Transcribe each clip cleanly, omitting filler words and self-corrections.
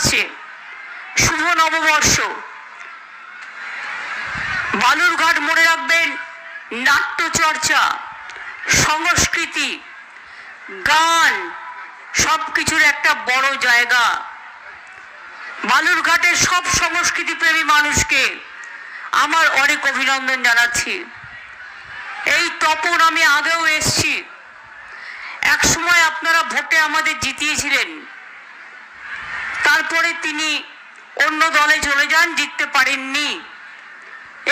আসছে, শুভ নববর্ষ। বালুরঘাট মনে রাখবেন নাট্যচর্চা, সংস্কৃতি, গান সবকিছুর একটা বড় জায়গা। বালুরঘাটের সব সংস্কৃতি প্রেমী মানুষকে আমার অনেক অভিনন্দন জানাচ্ছি। এই তপন আমি আগেও এসছি, এক সময় আপনারা ভোটে আমাদের জিতিয়েছিলেন, তারপরে তিনি অন্য দলে চলে যান, জিততে পারেননি।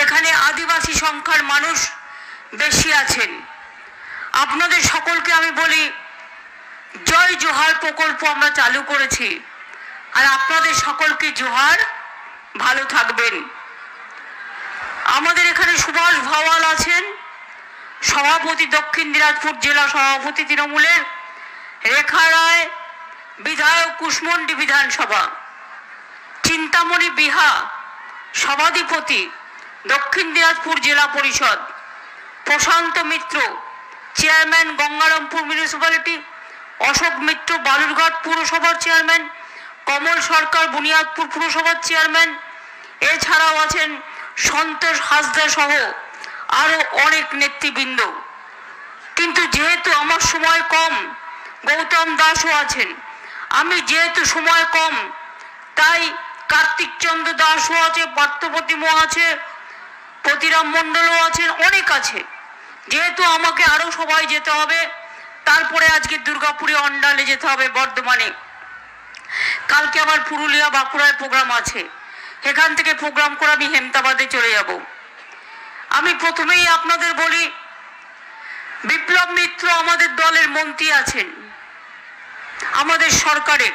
এখানে আদিবাসী সংখ্যার মানুষ বেশি আছেন। আপনাদের সকলকে আমি বলি, জয় জোহার প্রকল্প আমরা চালু করেছি, আর আপনাদের সকলকে জোহার, ভালো থাকবেন। আমাদের এখানে সুভাষ ভাওয়াল আছেন, সভাপতি, দক্ষিণ দিনাজপুর জেলা সভাপতি তৃণমূলের। রেখা রায় বিধায়ক, কুশমন্ডি বিধানসভা। চিন্তামণি বিহা সভাধিপতি, দক্ষিণ দিনাজপুর জেলা পরিষদ। প্রশান্ত মিত্র চেয়ারম্যান, গঙ্গারামপুর মিউনিসিপ্যালিটি। অশোক মিত্র বালুরঘাট পুরসভার চেয়ারম্যান। কমল সরকার বুনিয়াদপুর পুরসভার চেয়ারম্যান। এছাড়াও আছেন সন্তোষ হাসদা সহ আরো অনেক নেতৃবৃন্দ। কিন্তু যেহেতু আমার সময় কম, গৌতম দাসও আছেন, আমি যেহেতু সময় কম, তাই কার্তিক চন্দ্র দাসও আছে, পার্থপ্রতিমও আছে, প্রতিরাম মণ্ডলও আছেন, অনেক আছে। যেহেতু আমাকে আরো সবাই যেতে হবে, তারপরে আজকে দুর্গাপুরে অন্ডালে যেতে হবে, বর্ধমানে। কালকে আবার পুরুলিয়া বাঁকুড়ায় প্রোগ্রাম আছে, এখান থেকে প্রোগ্রাম করে আমি হেমতাবাদে চলে যাব। আমি প্রথমেই আপনাদের বলি, বিপ্লব মিত্র আমাদের দলের মন্ত্রী আছেন, আমাদের সরকারের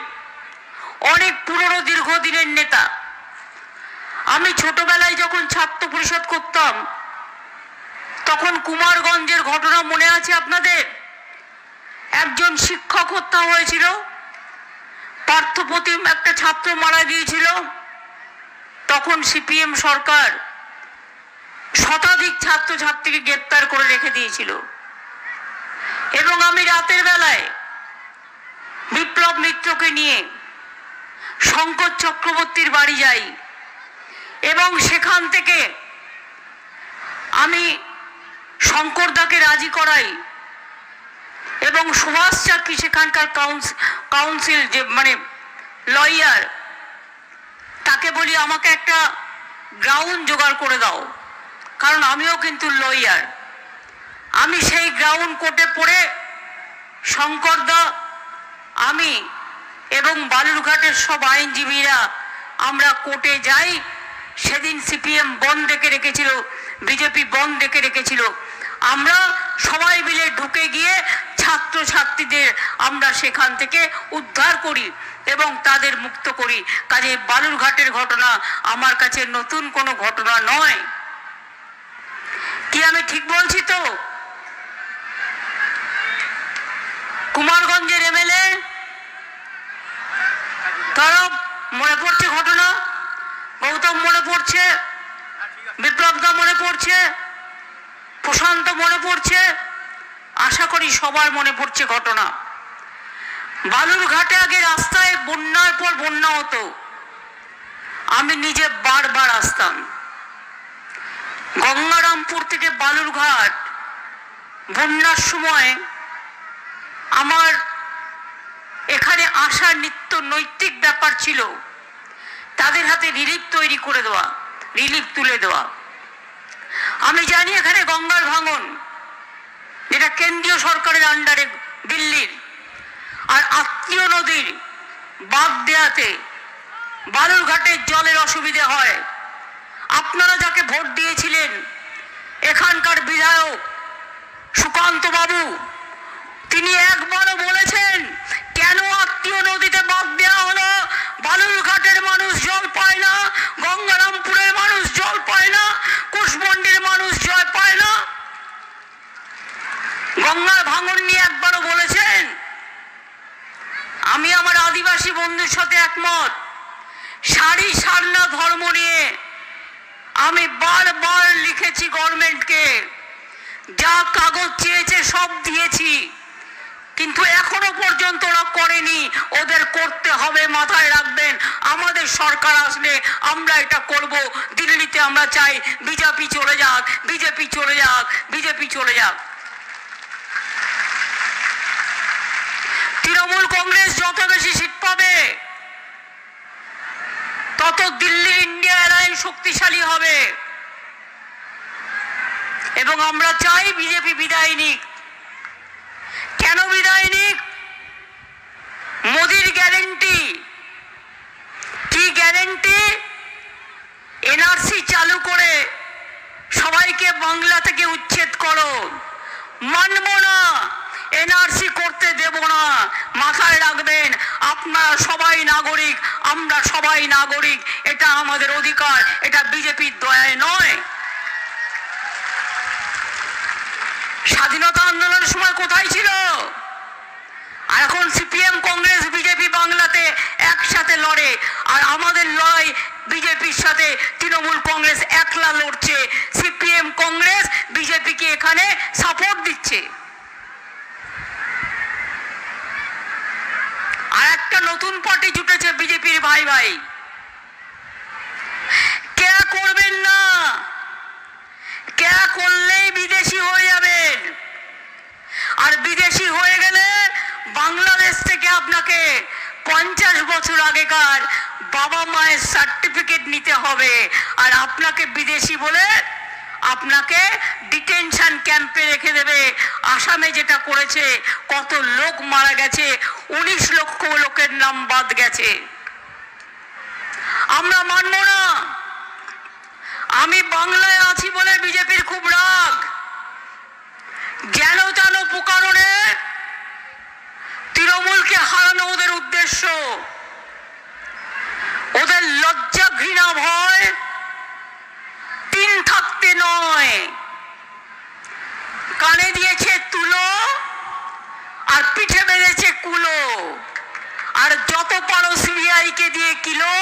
অনেক পুরনো দীর্ঘদিনের নেতা। আমি ছোটবেলায় যখন ছাত্র পরিষদ করতাম, তখন কুমারগঞ্জের ঘটনা মনে আছে আপনাদের? একজন শিক্ষক হত্যা হয়েছিল, পার্থপ্রতিম একটা ছাত্র মারা গিয়েছিল। তখন সিপিএম সরকার শতাধিক ছাত্রছাত্রীকে গ্রেপ্তার করে রেখে দিয়েছিল। এবং আমি রাতের বেলায় বিপ্লব মিত্রকে নিয়ে শঙ্কর চক্রবর্তীর বাড়ি যাই, এবং সেখান থেকে আমি শঙ্করদাকে রাজি করাই, এবং সুভাষ চাকি সেখানকার কাউন্সিল যে মানে লয়ার, তাকে বলি আমাকে একটা গ্রাউন্ড জোগাড় করে দাও, কারণ আমিও কিন্তু লয়ার। আমি সেই গ্রাউন্ড কোর্টে পড়ে শঙ্করদা, আমি এবং বালুরঘাটের সব আইনজীবীরা আমরা কোর্টে যাই। সেদিন সিপিএম বন্ধ ডেকে রেখেছিল, বিজেপি বন্ধ ডেকে রেখেছিল। আমরা সবাই মিলে ঢুকে গিয়ে ছাত্রছাত্রীদের আমরা সেখান থেকে উদ্ধার করি এবং তাদের মুক্ত করি। কাজে বালুরঘাটের ঘটনা আমার কাছে নতুন কোনো ঘটনা নয়। কি আমি ঠিক বলছি তো? কুমারগঞ্জের এমএলএ তারা মনে পড়ছে ঘটনা, গৌতম মনে পড়ছে, বিপ্লবদা মনে পড়ছে, প্রশান্ত মনে পড়ছে, আশা করি সবার মনে পড়ছে ঘটনা। বালুরঘাটে আগে রাস্তায় বন্যার পর বন্যা হতো, আমি নিজে বারবার আসতাম। গঙ্গারামপুর থেকে বালুরঘাট বন্যার সময় আমার এখানে আসার নিত্য নৈতিক ব্যাপার ছিল, তাদের হাতে রিলিফ তৈরি করে দেওয়া, রিলিফ তুলে দেওয়া। আমি জানি এখানে গঙ্গার ভাঙন, যেটা কেন্দ্রীয় সরকারের আন্ডারে দিল্লির, আর আত্মীয় নদীর বাঁধ দেয়াতে বালুরঘাটের জলের অসুবিধে হয়। আপনারা যাকে ভোট দিয়েছিলেন, এখানকার বিধায়ক সুকান্ত বাবু, তিনি একবারও বলেছেন কেন আত্মীয় নদীতে বাঁধ দেওয়া হলো? বালুরঘাটের মানুষ জল পায় না, গঙ্গারামপুরের মানুষ জল পায় না, কুশমন্ডির মানুষ জল পায় না। গঙ্গার ভাঙন নিয়ে একবারও বলেছেন? আমি আমার আদিবাসী বন্ধুর সাথে একমত। সারি সারনা ধর্ম নিয়ে আমি বারবার লিখেছি গভর্নমেন্টকে, যা কাগজ চেয়েছে সব দিয়েছি, কিন্তু এখনো পর্যন্ত ওরা করেনি। ওদের করতে হবে, মাথায় রাখবেন। আমাদের সরকার আসলে আমরা এটা করব। দিল্লিতে আমরা চাই বিজেপি চলে যাক, বিজেপি চলে যাক, বিজেপি চলে যাক। তৃণমূল কংগ্রেস যত বেশি সিট পাবে তত দিল্লির ইন্ডিয়া অ্যালায়েন্স শক্তিশালী হবে এবং আমরা চাই বিজেপি বিদায় নিক। কেন বিদায় নিক? মোদির গ্যারেন্টি কি? গ্যারেন্টি এনআরসি চালু করে সবাইকে বাংলা থেকে উচ্ছেদ করো। মানব না, এনআরসি করতে দেব না। মাথায় রাখবেন, আপনারা সবাই নাগরিক, আমরা সবাই নাগরিক, এটা আমাদের অধিকার, এটা বিজেপির দয়ায় নয়। স্বাধীনতা আন্দোলনের সময় কোথায় ছিল? আর এখন সিপিএম কংগ্রেস বিজেপি বাংলাতে একসাথে লড়ে, আর আমাদের লড়াই বিজেপির সাথে তৃণমূল কংগ্রেস একলা লড়ছে। সিপিএম কংগ্রেস বিজেপিকে এখানে সাপোর্ট দিচ্ছে। আর একটা নতুন পার্টি জুটেছে বিজেপির ভাই ভাই। কে করবেন না, কে করলেই বিদেশি হয়ে যাবেন। আর বিদেশি হয়ে গেলে বাংলাদেশ থেকে আপনাকে 50 বছর আগেকার বাবা মায়ের সার্টিফিকেট নিতে হবে। আর আপনাকে বিদেশি বলে আপনাকে ডিটেনশন ক্যাম্পে রেখে দেবে। আসামে যেটা করেছে, কত লোক মারা গেছে, 19 লক্ষ লোকের নাম বাদ গেছে। আমরা মানব না। আমি বাংলায় আছি বলে বিজেপির খুব রাগ। যেন তেন প্রকারণে তৃণমূলকে হারানো ওদের উদ্দেশ্য। ওদের লজ্জা ঘৃণা ভয় তিন থাকতে নয়। কানে দিয়েছে তুলো আর পিঠে বেঁধেছে কুলো। আর যত পারো সিবিআই কে দিয়ে কিলো,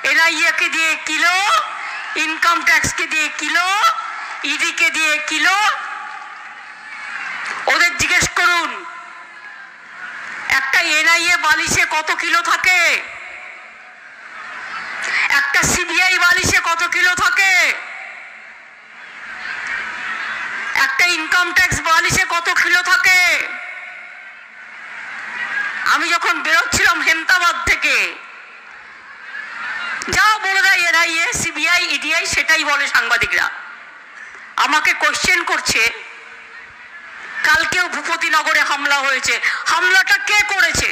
এনআইএ কে দিয়ে কিলো, ইনকাম ট্যাক্স কে দিয়ে কিলো, ইডি কে দিয়ে কিলো। ওদের জিজ্ঞেস করুন, একটা এনআইএ বালিশে কত কিলো থাকে? একটা সিবিআই বালিশে কত কিলো থাকে? একটা ইনকাম ট্যাক্স বালিশে কত কিলো থাকে? আমি যখন বেরোচ্ছিলাম হেমতাবাদ থেকে, যা বলে দেয় এনআইএ, সিবিআই, ইডিআই, সেটাই বলে সাংবাদিকরা। আমাকে কোশ্চেন করছে, কালকেও ভূপতিনগরে হামলা হয়েছে, হামলাটা কে করেছে?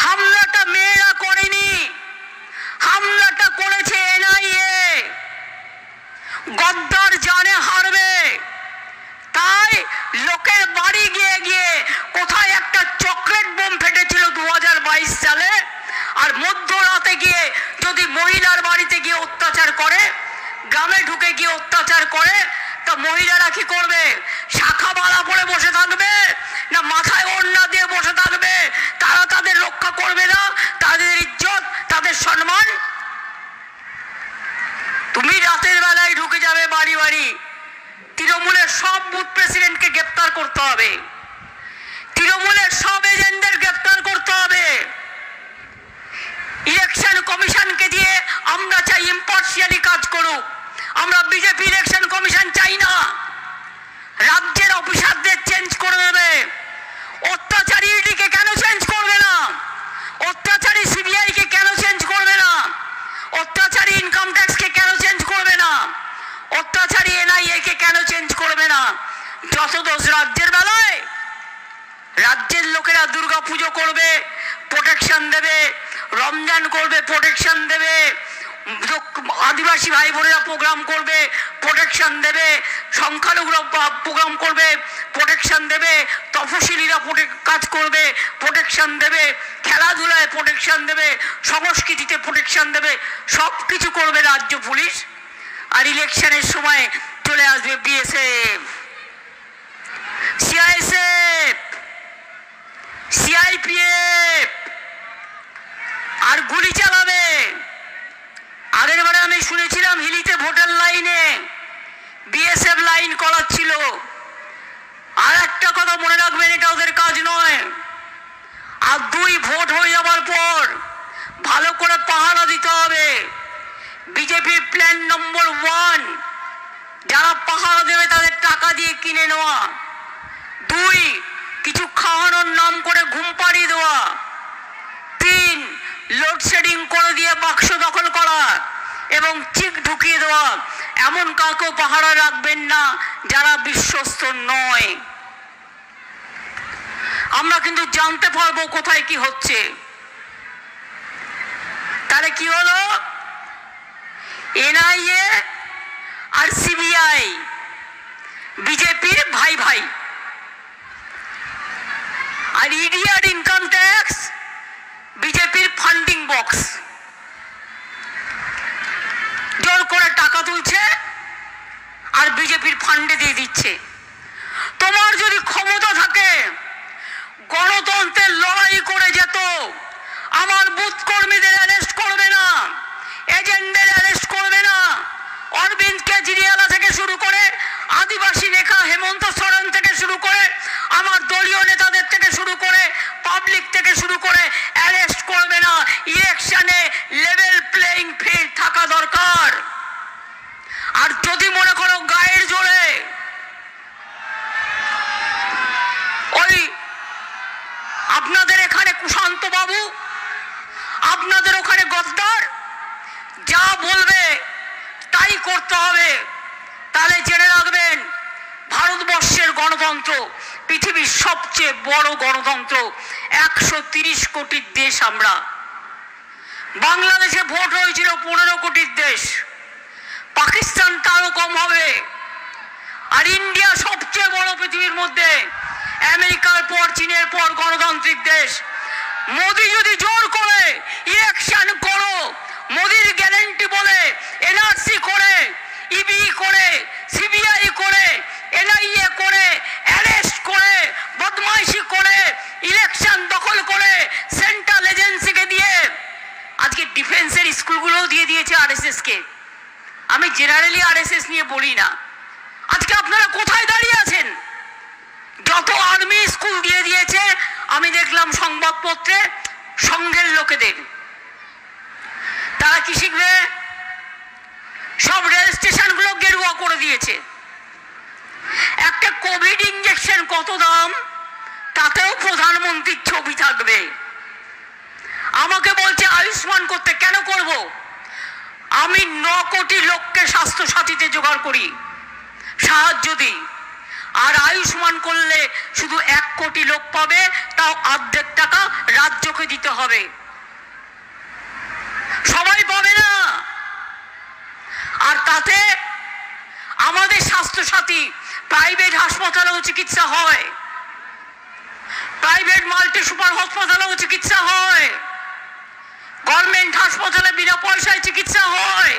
হামলাটা মেয়েরা করেনি, হামলাটা করেছে এনআইএ। গদ্দার জানে হারবে, তাই লোকের বাড়ি গিয়ে গিয়ে, কোথায় একটা চকলেট বোম ফেটেছিল 2022 সালে, আর মধ্যরাতে গিয়ে যদি মহিলার বাড়িতে গিয়ে অত্যাচার করে, গ্রামে ঢুকে গিয়ে অত্যাচার করে, তা মহিলারা কি করবে? শাখা মালা পরে বসে থাকবে না মাথায় ওড়না দিয়ে বসে থাকবে? তারা তাদের রক্ষা করবে না, তাদের ইজ্জত, তাদের সম্মান? তুমি রাতের বেলায় ঢুকে যাবে বাড়ি বাড়ি। তৃণমূলের সব বুথ প্রেসিডেন্টকে গ্রেপ্তার করতে হবে, তৃণমূলের সব এজেন্টদের গ্রেপ্তার করতে হবে। ইলেকশন কমিশনকে দিয়ে আমরা চাই ইম্পার্শিয়ালি কাজ করুক। আমরা বিজেপি ইলেকশন কমিশন চাই না। রাজ্যের অফিসারদের চেঞ্জ করে দেবে। অত্যাচারী ইডিকে কেন চেঞ্জ করবে না? অত্যাচারী সিবিআই কে কেন চেঞ্জ করবে না? অত্যাচারী ইনকাম ট্যাক্স কে কেন চেঞ্জ করবে না? অত্যাচারী এনআইএ কে কেন চেঞ্জ করবে না? যত দোষ রাজ্যের বেলায়। রাজ্যের লোকেরা দুর্গা পুজো করবে, প্রোটেকশন দেবে, রমজান করবে, প্রোটেকশন দেবে, আদিবাসী ভাই বোনেরা প্রোগ্রাম করবে, প্রোটেকশন দেবে, সংখ্যালঘুরা প্রোগ্রাম করবে, প্রোটেকশন দেবে, তফসিলিরা কাজ করবে, প্রোটেকশন দেবে, খেলাধুলায় প্রোটেকশন দেবে, সংস্কৃতিতে প্রোটেকশন দেবে, সব কিছু করবে রাজ্য পুলিশ। আর ইলেকশনের সময় চলে আসবে বিএসএফ, সিআইএসএফ, সিআইপিএফ, আর গুলি চালাবে। আগের বারে আমি শুনেছিলাম হিলিতে ভোটার লাইনে বিএসএফ লাইন করাচ্ছিল। আর একটা কথা মনে রাখবেন, এটা ওদের কাজ নয়। আর 2 ভোট হয়ে যাওয়ার পর ভালো করে পাহারা দিতে হবে। বিজেপির প্ল্যান নম্বর 1, যারা পাহারা দেবে তাদের টাকা দিয়ে কিনে নেওয়া। 2, কিছু খাওয়ানোর নাম করে ঘুম পাড়িয়ে দেওয়া। 3, লোডশেডিং করে দিয়ে বাক্স দখল করা এবং চিক ঢুকিয়ে দেওয়া। এমন কাউকে পাহারা রাখবেন না যারা বিশ্বস্ত নয়। আমরা কিন্তু জানতে পারবো কোথায় কি হচ্ছে। তাহলে কি হলো? এনআইএ আর সিবিআই বিজেপির ভাই ভাই, আর ইডি আর ইনকাম ট্যাক্স বিজেপির ফান্ডিং বক্স। জোর করে টাকা তুলছে আর বিজেপির ফান্ডে দিয়ে দিচ্ছে। তোমার যদি ক্ষমতা থাকে, গণতন্ত্রের লড়াই করে যেত, আমার বুথ কর্মীদের অ্যারেস্ট করবে না, এজেন্টদের অ্যারেস্ট করবে না। অরবিন্দ কেজরিওয়াল থেকে শুরু করে, আদিবাসী রেখা হেমন্ত সোরেন থেকে শুরু করে, আমার দলীয় নেতাদের থেকে শুরু করে, পাবলিক থেকে শুরু করে অ্যারেস্ট করবে না। ইলেকশনে লেভেল প্লেইং ফিল্ড থাকা দরকার। আর যদি মনে করো গায়ের জোরে ওই আপনাদের এখানে কুশান্ত বাবু, আপনাদের ওখানে গদ্দার যা বলবে তাই করতে হবে, তাহলে জেনে রাখবেন ভারতবর্ষের গণতন্ত্র পৃথিবীর সবচেয়ে বড় গণতন্ত্র। 130 কোটির দেশ আমরা। বাংলাদেশে ভোট হয়েছিল 15 কোটির দেশ, পাকিস্তান তারও কম হবে। আর ইন্ডিয়া সবচেয়ে বড় পৃথিবীর মধ্যে, আমেরিকার পর চীনের পর গণতান্ত্রিক দেশ। মোদি যদি জোর করে ইলেকশন করো, মোদির গ্যারান্টি বলে এনআরসি করে, ইবি করে, সিবিআই করে, এনআইএ করে, অ্যারেস্ট করে, বদমাইশি করে, ইলেকশন দখল করে, সেন্ট্রাল এজেন্সিকে দিয়ে, আজকে ডিফেন্সের স্কুলগুলোও দিয়ে দিয়েছে আরএসএস কে। আমি জেনারেলি আরএসএস নিয়ে বলি না। আজকে আপনারা কোথায় দাঁড়িয়ে আছেন? যত আর্মি স্কুল দিয়ে দিয়েছে আমি দেখলাম সংবাদপত্রে, সংঘের লোকেদের। তারা কি শিখবে? সব রেল স্টেশনগুলো গেরুয়া করে দিয়েছে। একটা কোভিড ইঞ্জেকশন কত দাম, তাতেও প্রধানমন্ত্রীর ছবি থাকবে। আমাকে বলছে আয়ুষ্মান করতে। কেন করব? আমি 9 কোটি লোককে স্বাস্থ্য সাথীতে জোগাড় করি, সাহায্য দিই। আর আয়ুষ্মান করলে শুধু 1 কোটি লোক পাবে, তাও অর্ধেক টাকা রাজ্যকে দিতে হবে, সবাই পাবে না। আর তাতে আমাদের স্বাস্থ্য সাথী প্রাইভেট হাসপাতালেও চিকিৎসা হয়, প্রাইভেট মাল্টি সুপার হাসপাতালেও চিকিৎসা হয়, গভর্নমেন্ট হাসপাতালে বিনা পয়সায় চিকিৎসা হয়।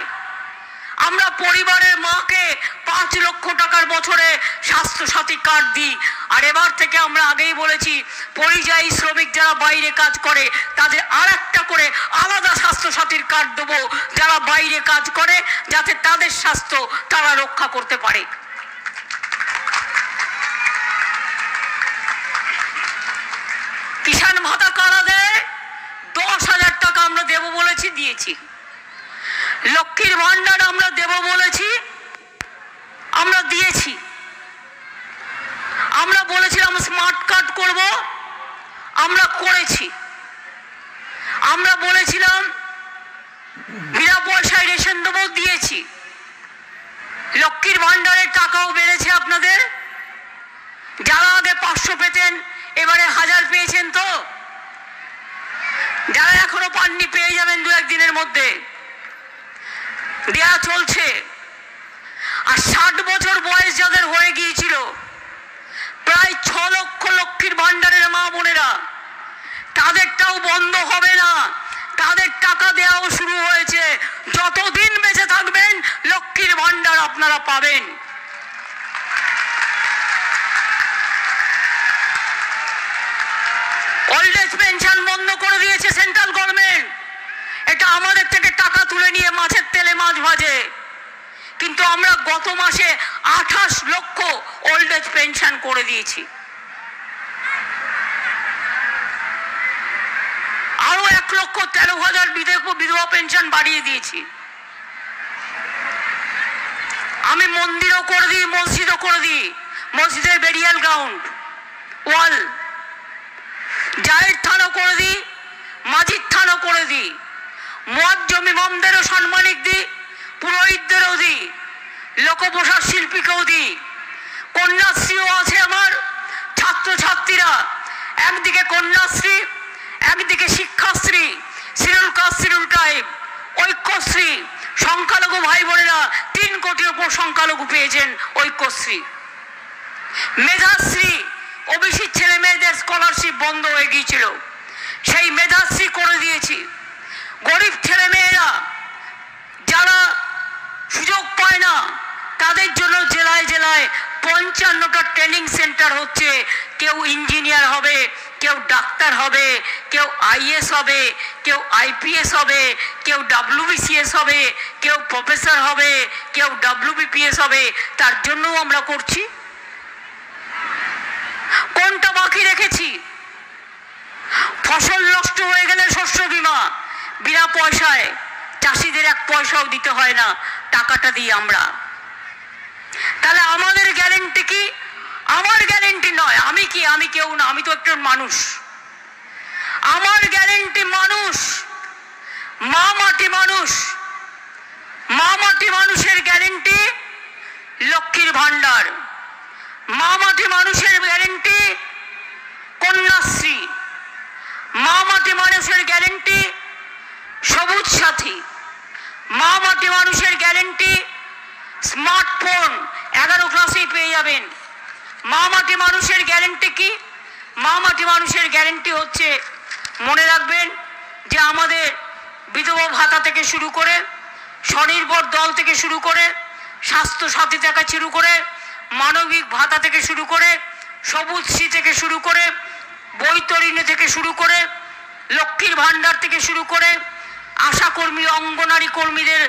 আমরা পরিবারের মাকে 5 লক্ষ টাকার বছরে স্বাস্থ্য সাথী কার্ড দিই। আর এবার থেকে আমরা আগেই বলেছি, পরিযায়ী শ্রমিক যারা বাইরে কাজ করে তাদের আর একটা করে আলাদা স্বাস্থ্য সাথীর কার্ড দেবো, যারা বাইরে কাজ করে, যাতে তাদের স্বাস্থ্য তারা রক্ষা করতে পারে। কিষাণ ভাতা কারা দেয়? 10,000 টাকা আমরা দেবো বলেছি, দিয়েছি। লক্ষ্মীর ভান্ডার আমরা দেব বলেছি, আমরা দিয়েছি। আমরা বলেছিলাম স্মার্ট কার্ড করব, আমরা করেছি। আমরা বলেছিলাম বিনা পয়সায় রেশন দেবো, দিয়েছি। লক্ষ্মীর ভান্ডারের টাকাও বেড়েছে আপনাদের। যারা আগে 500 পেতেন এবারে 1000 পেয়েছেন তো? যারা এখনো পাননি পেয়ে যাবেন 2-1 দিনের মধ্যে। দেয়া চলছে। আর 60 বছর বয়স যাদের হয়ে গিয়েছিল, প্রায় 6 লক্ষ লক্ষ্মীর ভান্ডারের মা বোনেরা, তাদেরটাও বন্ধ হবে না, তাদের টাকা দেওয়াও শুরু হয়েছে। যতদিন বেঁচে থাকবেন লক্ষ্মীর ভান্ডার আপনারা পাবেন। ওল্ড এজ পেনশন বন্ধ করে দিয়েছে সেন্ট্রাল গভর্নমেন্ট। এটা আমাদের থেকে টাকা তুলে নিয়ে মাছের তেলে মাছ ভাজে। কিন্তু আমরা গত মাসে 28 লক্ষ ওল্ড এজ পেনশন করে দিয়েছি। 1,13,000 বিধবা পেনশন বাড়িয়ে দিয়েছি। আমি মন্দিরও করে দিই, মসজিদও করে দিই, মসজিদের বেরিয়াল গ্রাউন্ড ওয়াল, জায়ের থানও করে দিই, মাজিদ থানও করে দিই, মুয়াজ্জম ইমামদেরও সম্মানিক দিই, পুরোহিতদেরও দিই, লোকপ্রসাদ শিল্পীকেও দিই, কন্যাশ্রীও আছে আমার। ছাত্রছাত্রীরা একদিকে কন্যাশ্রী, একদিকে শিক্ষাশ্রী, শিরুল কাজ শিরুল টাইপ, ঐক্যশ্রী, সংখ্যালঘু ভাই বোনেরা 3 কোটির উপর সংখ্যালঘু পেয়েছেন ঐক্যশ্রী, মেধাশ্রী, ওবিসি ছেলে মেয়েদের স্কলারশিপ বন্ধ হয়ে গিয়েছিল, সেই মেধাশ্রী করে দিয়েছি। গরিব ছেলে মেয়েরা যারা সুযোগ পায় না তাদের জন্য জেলায় জেলায় 55টা ট্রেনিং সেন্টার হচ্ছে। কেউ ইঞ্জিনিয়ার হবে, কেউ ডাক্তার হবে, কেউ আইএস হবে, কেউ আইপিএস হবে, কেউ WBCS হবে, কেউ প্রফেসর হবে, কেউ WBPS হবে। তার জন্যও আমরা করছি। কোনটা বাকি রেখেছি? ফসল নষ্ট হয়ে গেলে শস্য বীমা বিনা পয়সায়, চাষিদের 1 পয়সাও দিতে হয় না, টাকাটা দিই আমরা। তাহলে আমাদের গ্যারেন্টি কি? আমার গ্যারেন্টি নয়। আমি কি? আমি কেউ না, আমি তো একজন মানুষ। আমার গ্যারেন্টি মানুষ, মা মাটি মানুষ। মা মাটি মানুষের গ্যারেন্টি লক্ষ্মীর ভান্ডার, মা মাটি মানুষের গ্যারেন্টি কন্যাশ্রী, মা মাটি মানুষের গ্যারেন্টি সবুজ সাথী, মা মাটি মানুষের গ্যারেন্টি স্মার্টফোন 11 ক্লাসেই পেয়ে যাবেন। মা মাটি মানুষের গ্যারেন্টি কি? মা মাটি মানুষের গ্যারেন্টি হচ্ছে, মনে রাখবেন যে আমাদের বিধবা ভাতা থেকে শুরু করে, স্বনির্ভর দল থেকে শুরু করে, স্বাস্থ্য সাথী থেকে শুরু করে, মানবিক ভাতা থেকে শুরু করে, সবুজশ্রী থেকে শুরু করে, বৈতরণী থেকে শুরু করে, লক্ষ্মীর ভান্ডার থেকে শুরু করে, আশাকর্মী অঙ্গনারী কর্মীদের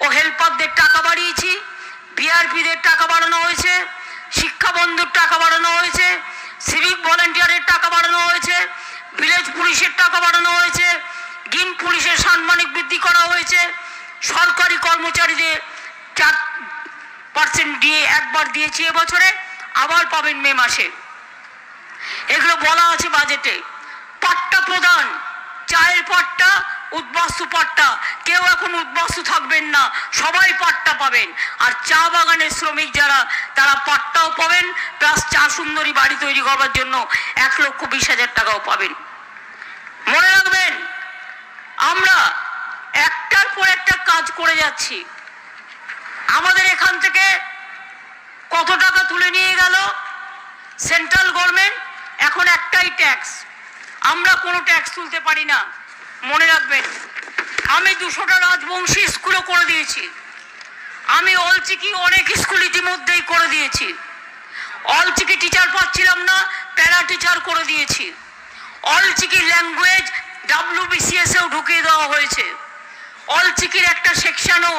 ও হেল্পারদের টাকা বাড়িয়েছি, বিআরপিদের টাকা বাড়ানো হয়েছে, শিক্ষা বন্ধুর টাকা বাড়ানো হয়েছে, সিভিক ভলেন্টিয়ারের টাকা বাড়ানো হয়েছে, ভিলেজ পুলিশের টাকা বাড়ানো হয়েছে, গ্রিন পুলিশের সাম্মানিক বৃদ্ধি করা হয়েছে, সরকারি কর্মচারীদের 4% দিয়ে একবার দিয়েছি এবছরে, আবার পাবেন মে মাসে। এগুলো বলা আছে বাজেটে। পাট্টা প্রদান, চায়ের পাট্টা, উদ্বাস্তু পাট্টা, কেউ এখন উদ্বাস্তু থাকবেন না, সবাই পাট্টা পাবেন। আর চা বাগানের শ্রমিক যারা, তারা পাট্টাও পাবেন, প্লাস চা সুন্দরী বাড়ি তৈরি করবার জন্য 1,20,000 টাকাও পাবেন। মনে রাখবেন, আমরা একটার পর একটা কাজ করে যাচ্ছি। আমাদের এখান থেকে কত টাকা তুলে নিয়ে গেল সেন্ট্রাল গভর্নমেন্ট, এখন একটাই ট্যাক্স, আমরা কোনো ট্যাক্স তুলতে পারি না। মনে রাখবেন, আমি 200টা রাজবংশী স্কুলও করে দিয়েছি। আমি অলচিকি অনেক স্কুল ইতিমধ্যেই করে দিয়েছি। অলচিকি টিচার পাচ্ছিলাম না, প্যারা টিচার করে দিয়েছি। অলচিকি ল্যাঙ্গুয়েজ WBCS-এও ঢুকিয়ে দেওয়া হয়েছে। অলচিকির একটা সেকশনও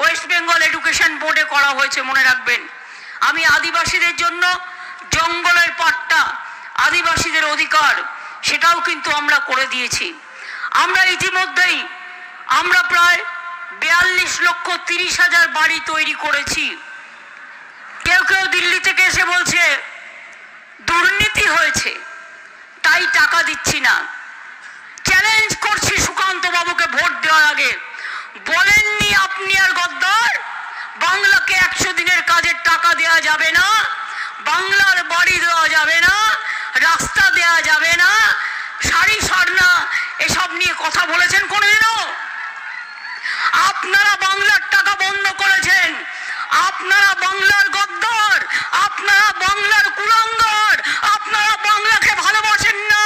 ওয়েস্ট বেঙ্গল এডুকেশন বোর্ডে করা হয়েছে। মনে রাখবেন, আমি আদিবাসীদের জন্য জঙ্গলের পাট্টা, আদিবাসীদের অধিকার, সেটাও কিন্তু আমরা করে দিয়েছি। আমরা ইতিমধ্যেই আমরা প্রায় 42,30,000 বাড়ি তৈরি করেছি। কেউ কেউ দিল্লি থেকে এসে বলছে দুর্নীতি হয়েছে তাই টাকা দিচ্ছি না। চ্যালেঞ্জ করছি সুকান্ত বাবুকে ভোট দেওয়ার আগে, বলেননি আপনি আর গদ্দার বাংলাকে 100 দিনের কাজের টাকা দেওয়া যাবে না, বাংলার বাড়ি দেওয়া যাবে না, রাস্তা দেওয়া যাবে না, শাড়ি সারনা এসব নিয়ে কথা বলেছেন কোনোদিনও? আপনারা বাংলার টাকা বন্ধ করেছেন, আপনারা বাংলার গদ্দার, আপনারা বাংলার কুলাঙ্গার, আপনারা বাংলাকে ভালোবাসেন না,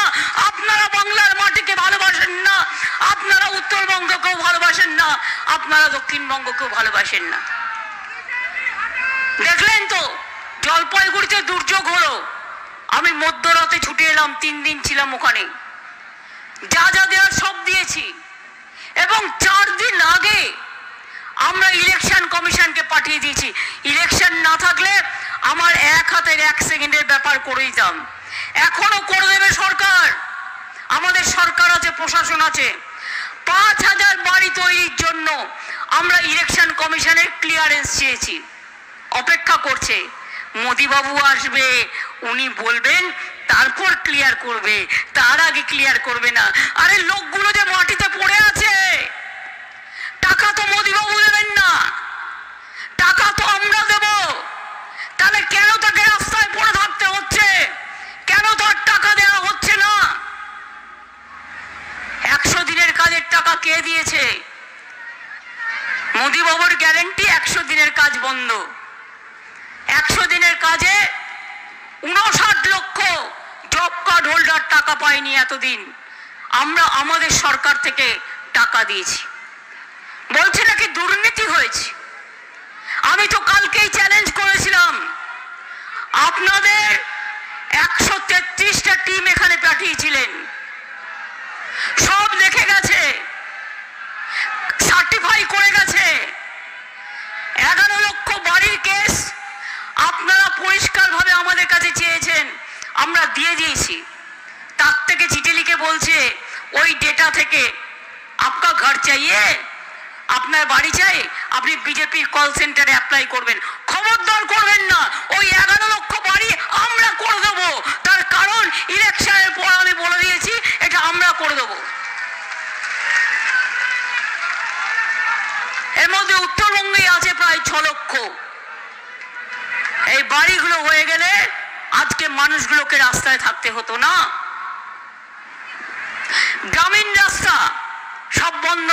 আপনারা বাংলার মাটিকে ভালোবাসেন না, আপনারা উত্তরবঙ্গকেও ভালোবাসেন না, আপনারা দক্ষিণবঙ্গকেও ভালোবাসেন না। দেখলেন তো জলপাইগুড়িতে দুর্যোগ হলো, আমি মধ্যরাতে ছুটে এলাম, 3 দিন ছিলাম ওখানে, যা যা দেওয়ার সব দিয়েছি। এবং 4 দিন আগে আমরা ইলেকশন কমিশনকে পাঠিয়ে দিয়েছি। ইলেকশন না থাকলে আমার 1 হাতের 1 সেকেন্ডের ব্যাপার করে দিতাম। এখনো করে দেবে সরকার। আমাদের সরকার আছে প্রশাসন আছে। 5000 বাড়ি তৈরির জন্য আমরা ইলেকশন কমিশনের ক্লিয়ারেন্স চেয়েছি, অপেক্ষা করছে। মোদিবাবু আসবে, উনি বলবেন, তারপর ক্লিয়ার করবে, তার আগে ক্লিয়ার করবে না। আরে লোকগুলো যে মাটিতে পড়ে আছে, টাকা তো মোদিবাবু দেবেন না, টাকা তো আমরা দেব। তাহলে কেন তাকে রাস্তায় পড়ে থাকতে হচ্ছে? কেন তার টাকা দেওয়া হচ্ছে না? 100 দিনের কাজের টাকা কে দিয়েছে? মোদিবাবুর গ্যারেন্টি 100 দিনের কাজ বন্ধ। 100 দিনের কাজে 59 লক্ষ জব কার্ড হোল্ডার টাকা পায়নি এতদিন। আমরা আমাদের সরকার থেকে টাকা দিয়েছি। বলছে নাকি দুর্নীতি হয়েছে। আমি তো কালকেই চ্যালেঞ্জ করেছিলাম, আপনাদের 133টা টিম এখানে পাঠিয়েছিলেন, সব দেখে গেছে, সার্টিফাই করে গেছে। 11 লক্ষ বাড়ির কেস আপনারা পরিষ্কারভাবে আমাদের কাছে চেয়েছেন, আমরা দিয়ে দিয়েছি। তার থেকে চিঠি লিখে বলছে ওই ডেটা থেকে আপকা ঘর চাইয়ে, আপনার বাড়ি চাই, আপনি বিজেপির কল সেন্টারে অ্যাপ্লাই করবেন। খবরদার করবেন না, ওই 11 লক্ষ বাড়ি আমরা করে দেবো। তার কারণ ইলেকশনের পর আমি বলে দিয়েছি এটা আমরা করে দেবো। এর মধ্যে উত্তরবঙ্গে আছে প্রায় 6 লক্ষ। এই বাড়িগুলো হয়ে গেলে আজকে মানুষগুলোকে রাস্তায় থাকতে হতো না। গ্রামীণ রাস্তা সব বন্ধ।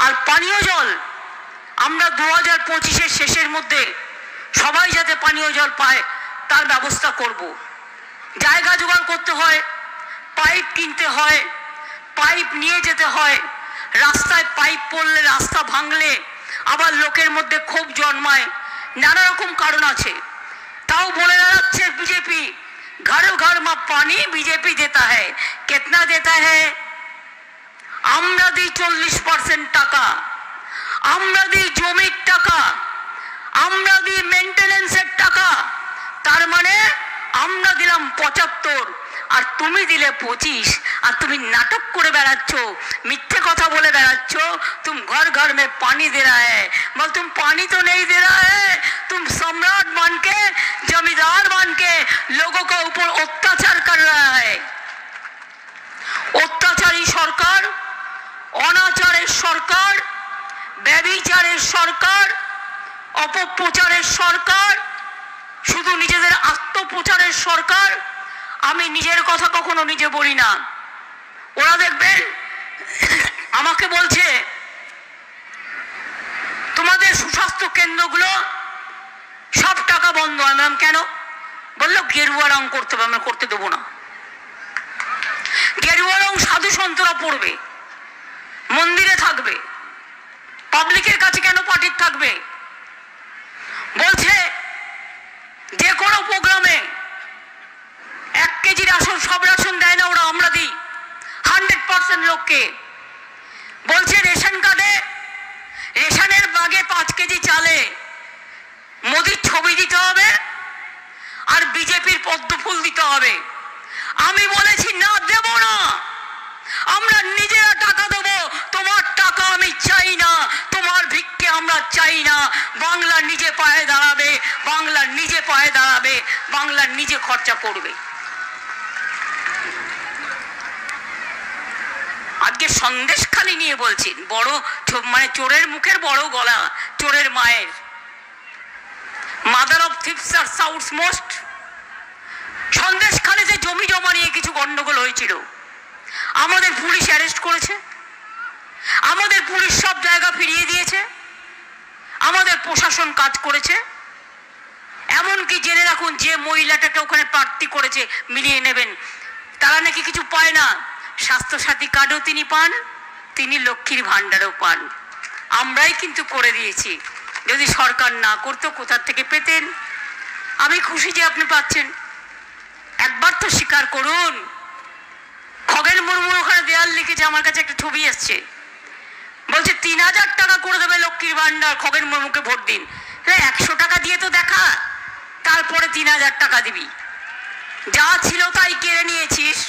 আর পানীয় জল আমরা 2025-এর শেষের মধ্যে সবাই যাতে পানীয় জল পায় তার ব্যবস্থা করব। জায়গা জোগাড় করতে হয়, পাইপ কিনতে হয়, পাইপ নিয়ে যেতে হয়। রাস্তায় পাইপ পড়লে, রাস্তা ভাঙলে আবার লোকের মধ্যে ক্ষোভ জন্মায়, নানা রকম কারণ আছে। তাও বলে বেড়াচ্ছে বিজেপি, ঘর ঘর মা পানি বিজেপি দেতা হ্যায়। কেতনা দেতা হ্যায়? আমরা দিই 40% টাকা, আমরা দিই জমির টাকা, আমরা দিই মেনটেনেন্সের টাকা। তার মানে আমরা দিলাম 75 আর তুমি দিলে 25। আর তুমি নাটক করে বেড়াচ্ছ, মিথ্যে কথা বলে বেড়াচ্ছ। तुम घर घर में पानी दे रहा है, मगर तुम पानी तो नहीं दे रहा है। तुम सम्राट बन के, जमींदार बन के लोगों के ऊपर अत्याचार कर रहा है। अत्याचारी सरकार, অনাচারের সরকার, ব্যভিচারের সরকার, অপপ্রচারের সরকার, শুধু নিজেদের আত্মপ্রচারের সরকার। আমি নিজের কথা কখনো নিজে বলি না। ওরা দেখবেন আমাকে বলছে তোমাদের সুস্বাস্থ্য কেন্দ্রগুলো সব টাকা বন্ধ। আমি বললাম কেন? বললো গেরুয়া রং করতে হবে। আমরা করতে দেবো না। গেরুয়া রং সাধু সন্তরা পড়বে, মন্দিরে থাকবে, পাবলিকের কাছে কেন পার্টির থাকবে? বলছে যে কোনো প্রোগ্রামে 1 কেজি রাশন, সব রাশন দেয় না ওরা, আমরা দিই 100% লোককে। বলছে রেশন কার্ডে, রেশনের বাগে 5 কেজি চালে মোদির ছবি দিতে হবে আর বিজেপির পদ্ম ফুল দিতে হবে। আমি বলেছি না, দেব না। আমরা নিজেরা টাকা দেবো, তোমার টাকা আমি চাই না, তোমার ভিক্ষে আমরা চাই না। বাংলা নিজে পায়ে দাঁড়াবে, বাংলা নিজে পায়ে দাঁড়াবে, বাংলা নিজে খরচা করবে। আজকে সন্দেশখালি নিয়ে বলছি, বড় মানে চোরের মুখের বড় গলা, চোরের মায়ের। মাদার অফ থিপস আর সাউথ মোস্ট। সন্দেশখালিতে জমি জমা নিয়ে কিছু গন্ডগোল হয়েছিল, আমাদের পুলিশ অ্যারেস্ট করেছে, আমাদের পুলিশ সব জায়গা ফিরিয়ে দিয়েছে, আমাদের প্রশাসন কাজ করেছে। এমনকি জেনে রাখুন, যে মহিলাটাকে ওখানে প্রার্থী করেছে মিলিয়ে নেবেন, তারা নাকি কিছু পায় না। স্বাস্থ্যসাথী কার্ডও তিনি পান, তিনি লক্ষ্মীর ভাণ্ডারও পান। আমরাই কিন্তু করে দিয়েছি। যদি সরকার না করতো কোথা থেকে পেতেন? আমি খুশি যে আপনি পাচ্ছেন। একবার তো স্বীকার করুন। খগেন মুর্মু ওখানে দেয়াল লিখেছে, আমার কাছে একটা ছবি এসছে, বলছে 3000 টাকা করে দেবে লক্ষ্মীর ভাণ্ডার, খগেন মুর্মুকে ভোট দিন। 100 টাকা দিয়ে তো দেখা, তারপরে 3000 টাকা দিবি। যা ছিল তাই কেড়ে নিয়েছিস,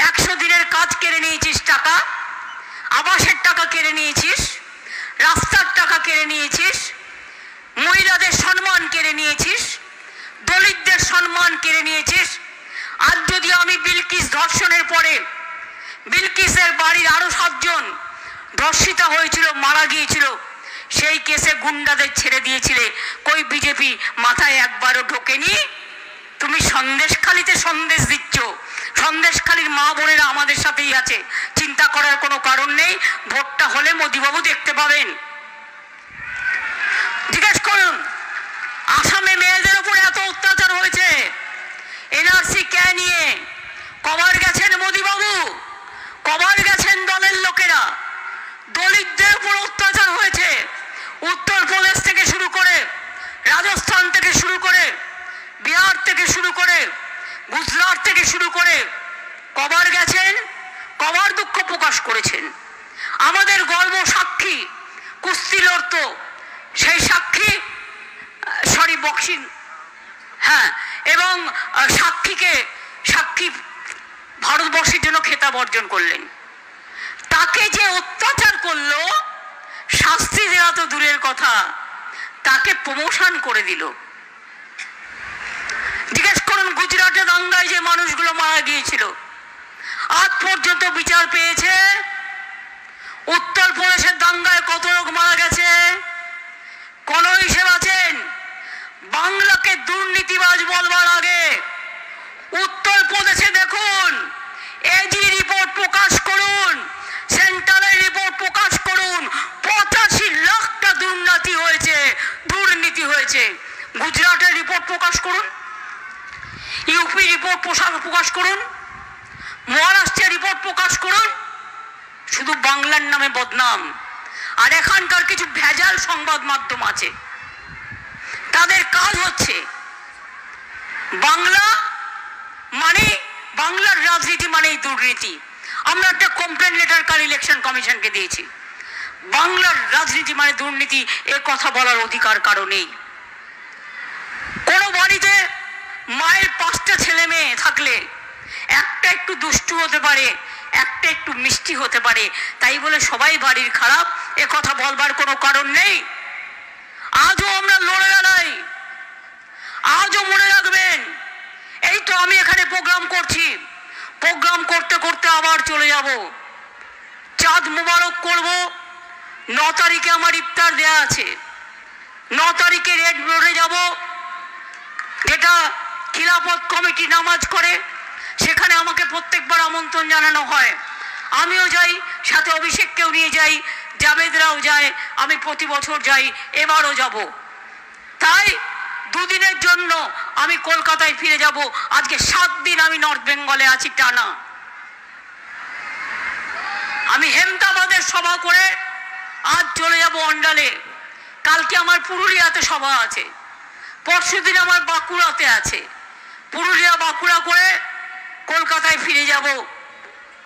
100 দিনের কাজ কেড়ে নিয়েছিস, টাকা, আবাসের টাকা কেড়ে নিয়েছিস, রাস্তার টাকা কেড়ে নিয়েছিস, মহিলাদের সম্মান কেড়ে নিয়েছিস, দলিতদের সম্মান কেড়ে নিয়েছিস। আজ যদি আমি বিলকিস ধর্ষণের পরে বিলকিসের বাড়ির আরো 7 জন ধর্ষিতা হয়েছিল, মারা গিয়েছিল, সেই কেসে গুন্ডাদের ছেড়ে দিয়েছিলে, কই বিজেপি মাথায় একবারও ঢোকেনি? তুমি সন্দেশখালিতে সন্দেশ দিচ্ছ, সন্দেশখালির মা বোনেরা আমাদের সাথেই আছে, চিন্তা করার কোনো কারণ নেই। ভোটটা হলে মোদিবাবু দেখতে পাবেন। জিজ্ঞেস করুন, আসামে মেয়েদের উপর এত অত্যাচার হয়েছে, এনআরসি কে নিয়ে কবার গেছেন মোদিবাবু? কবার গেছেন দলের লোকেরা? দলিতদের উপর অত্যাচার হয়েছে, উত্তরপ্রদেশ থেকে শুরু করে, রাজস্থান থেকে শুরু করে, বিহার থেকে শুরু করে, গুজরাট থেকে শুরু করে, কবার গেছেন? কবার দুঃখ প্রকাশ করেছেন? আমাদের গর্ব সাক্ষী কুস্তি লড়ত, সেই সাক্ষী বক্সিং, হ্যাঁ, এবং সাক্ষী ভারতবর্ষের জন্য খেতাব অর্জন করলেন। তাকে যে অত্যাচার করলো, শাস্তি দেওয়া তো দূরের কথা, তাকে প্রমোশন করে দিল। জিজ্ঞেস করুন, গুজরাটে দাঙ্গায় যে মানুষগুলো মারা গিয়েছিল, আজ পর্যন্ত বিচার পেয়েছে? উত্তরপ্রদেশের দাঙ্গায় কত লোক মারা গেছে? কোন হিসেব আছেন? বাংলাকে দুর্নীতিবাজ বলবার আগে উত্তরপ্রদেশে দেখুন, এজি রিপোর্ট প্রকাশ করুন, সেন্ট্রালের রিপোর্ট প্রকাশ করুন, 85 লাখটা দুর্নীতি হয়েছে। গুজরাটের রিপোর্ট প্রকাশ করুন, ইউপি রিপোর্ট প্রকাশ করুন, মহারাষ্ট্রের রিপোর্ট প্রকাশ করুন। শুধু বাংলার নামে বদনাম। আর এখানকার কিছু ভেজাল সংবাদ মাধ্যম আছে, তাদের কাজ হচ্ছে বাংলার রাজনীতি মানেই দুর্নীতি। আমরা একটা কমপ্লেন লেটার কাল ইলেকশন কমিশনকে দিয়েছি, বাংলার রাজনীতি মানে দুর্নীতি, এ কথা বলার অধিকার কারো নেই। কোন বাড়িতে মায়ের 5টা ছেলে মেয়ে থাকলে একটা একটু দুষ্টু হতে পারে, একটা একটু মিষ্টি হতে পারে, তাই বলে সবাই বাড়ির খারাপ, এ কথা বলবার কোনো কারণ নেই। আজও আমরা লড়ে দাঁড়াই, আজও মনে রাখবেন। এই তো আমি এখানে প্রোগ্রাম করছি, প্রোগ্রাম করতে করতে আবার চলে যাব, চাঁদ মোবারক করব। 9 তারিখে আমার ইফতার দেয়া আছে, 9 তারিখে রেড রোডে যাব, যেটা খিলাফত কমিটি নামাজ করে, সেখানে আমাকে প্রত্যেকবার আমন্ত্রণ জানানো হয়, আমিও যাই, সাথে অভিষেককেও নিয়ে যাই, জাবেদরাও যায়, আমি প্রতি বছর যাই, এবারও যাব। তাই 2 দিনের জন্য আমি কলকাতায় ফিরে যাব। আজকে 7 দিন আমি নর্থ বেঙ্গলে আছি টানা। আমি হেমতাবাদের সভা করে আজ চলে যাব অন্ডালে, কালকে আমার পুরুলিয়াতে সভা আছে, পরশুদিন আমার বাঁকুড়াতে আছে, পুরুলিয়া বাঁকুড়া করে কলকাতায় ফিরে যাব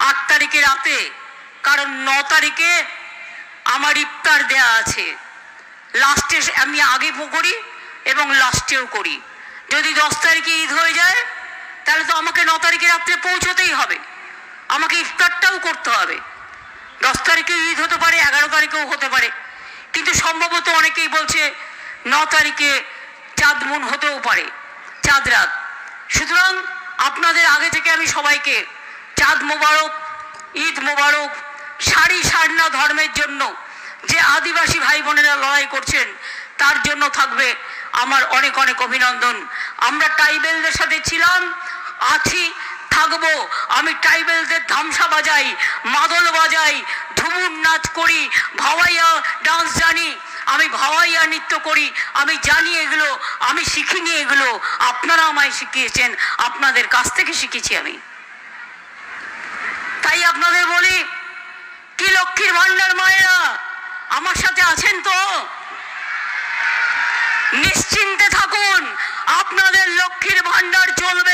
8 তারিখে রাতে, কারণ 9 তারিখে আমার ইফতার দেয়া আছে। লাস্টে আমি আগে করি এবং লাস্টেও করি। যদি 10 তারিখে ঈদ হয়ে যায়, তাহলে তো আমাকে 9 তারিখে রাত্রে পৌঁছতেই হবে, আমাকে ইফতারটাও করতে হবে। 10 তারিখে ঈদ হতে পারে, 11 তারিখেও হতে পারে, কিন্তু সম্ভবত অনেকেই বলছে 9 তারিখে চাঁদ মুন হতেও পারে, চাঁদ রাত। সুতরাং আপনাদের আগে থেকে আমি সবাইকে চাঁদ মোবারক, ঈদ মোবারক। সারনা ধর্মের জন্য যে আদিবাসী ভাই বোনেরা লড়াই করছেন, তার জন্য থাকবে আমার অনেক অনেক অভিনন্দন। আমরা ট্রাইবেলদের সাথে ছিলাম, আছি, থাকবো। আমি ট্রাইবেলদের ধামসা বাজাই, মাদল বাজাই, ঝুমুর নাচ করি, ভাওয়াইয়া ডান্স জানি, আমি ভাওয়াইয়া নৃত্য করি, আমি জানি এগুলো, আমি শিখিনি এগুলো, আপনারা আমায় শিখিয়েছেন, আপনাদের কাছ থেকে শিখেছি আমি। তাই আপনাদের বলি, কি লক্ষ্মীর ভান্ডার মায়েরা আমার সাথে আছেন তো? নিশ্চিন্তে থাকুন, আপনাদের লক্ষ্মীর ভান্ডার চলবে।